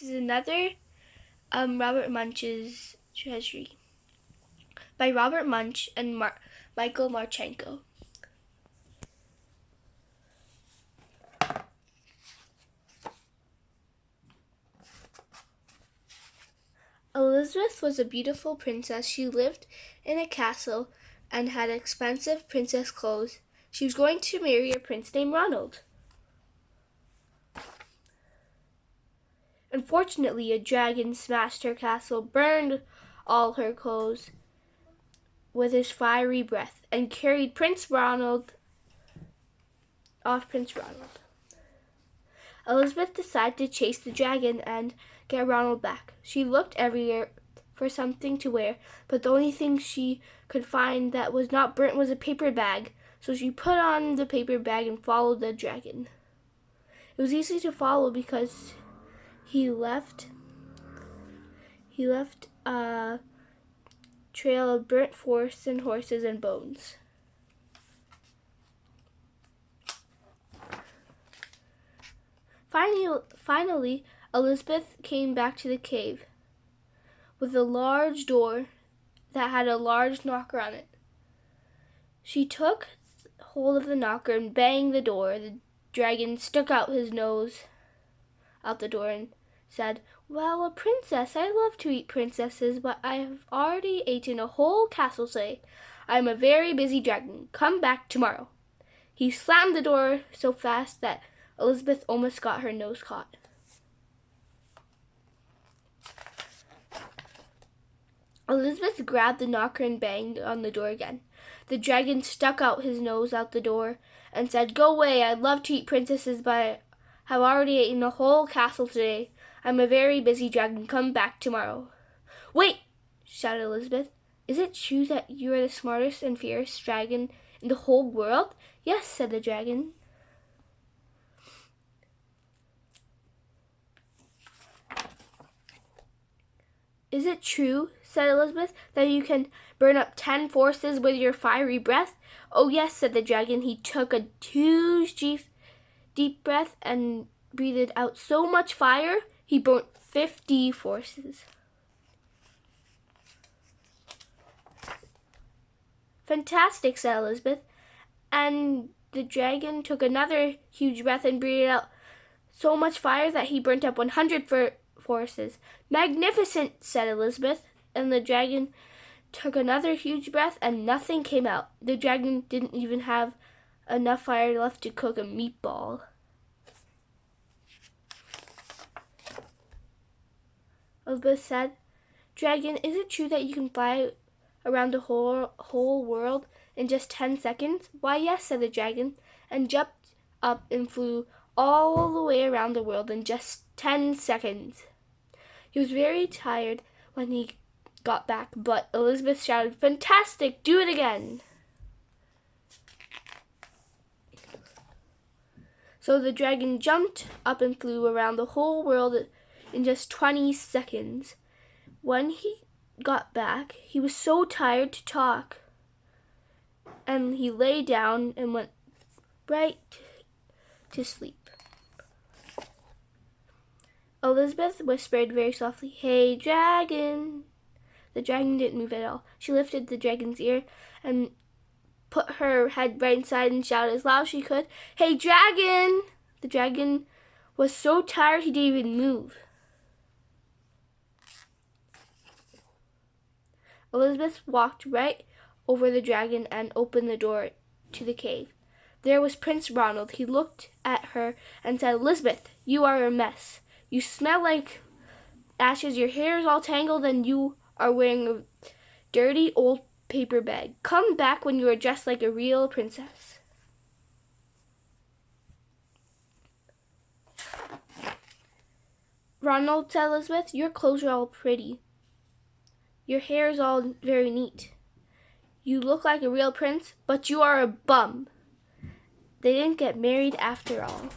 This is another Robert Munsch's Treasury by Robert Munsch and Michael Marchenko. Elizabeth was a beautiful princess. She lived in a castle and had expensive princess clothes. She was going to marry a prince named Ronald. Unfortunately, a dragon smashed her castle, burned all her clothes with his fiery breath, and carried Prince Ronald. Elizabeth decided to chase the dragon and get Ronald back. She looked everywhere for something to wear, but the only thing she could find that was not burnt was a paper bag. So she put on the paper bag and followed the dragon. It was easy to follow because he left a trail of burnt forests and horses and bones. Finally, Elizabeth came back to the cave with a large door that had a large knocker on it. She took hold of the knocker and banged the door. The dragon stuck out his nose out the door and said, "Well, a princess, I love to eat princesses, but I have already eaten a whole castle today. I am a very busy dragon. Come back tomorrow." He slammed the door so fast that Elizabeth almost got her nose caught. Elizabeth grabbed the knocker and banged on the door again. The dragon stuck out his nose out the door and said, "Go away, I love to eat princesses, but I have already eaten a whole castle today. I'm a very busy dragon. Come back tomorrow." "Wait!" shouted Elizabeth. "Is it true that you are the smartest and fiercest dragon in the whole world?" "Yes," said the dragon. "Is it true," said Elizabeth, "that you can burn up 10 forests with your fiery breath?" "Oh, yes," said the dragon. He took a huge deep breath and breathed out so much fire, he burnt 50 forests. "Fantastic," said Elizabeth. And the dragon took another huge breath and breathed out so much fire that he burnt up 100 forests. "Magnificent," said Elizabeth. And the dragon took another huge breath and nothing came out. The dragon didn't even have enough fire left to cook a meatball. Elizabeth said, "Dragon, is it true that you can fly around the whole world in just 10 seconds? "Why, yes," said the dragon, and jumped up and flew all the way around the world in just 10 seconds. He was very tired when he got back, but Elizabeth shouted, "Fantastic! Do it again!" So the dragon jumped up and flew around the whole world in just 20 seconds. When he got back, he was so tired to talk, and he lay down and went right to sleep. Elizabeth whispered very softly, "Hey, dragon." The dragon didn't move at all. She lifted the dragon's ear and put her head right inside and shouted as loud as she could, "Hey, dragon!" The dragon was so tired he didn't even move. Elizabeth walked right over the dragon and opened the door to the cave. There was Prince Ronald. He looked at her and said, "Elizabeth, you are a mess. You smell like ashes, your hair is all tangled, and you are wearing a dirty old paper bag. Come back when you are dressed like a real princess." "Ronald," said Elizabeth, "your clothes are all pretty. Your hair is all very neat. You look like a real prince, but you are a bum." They didn't get married after all.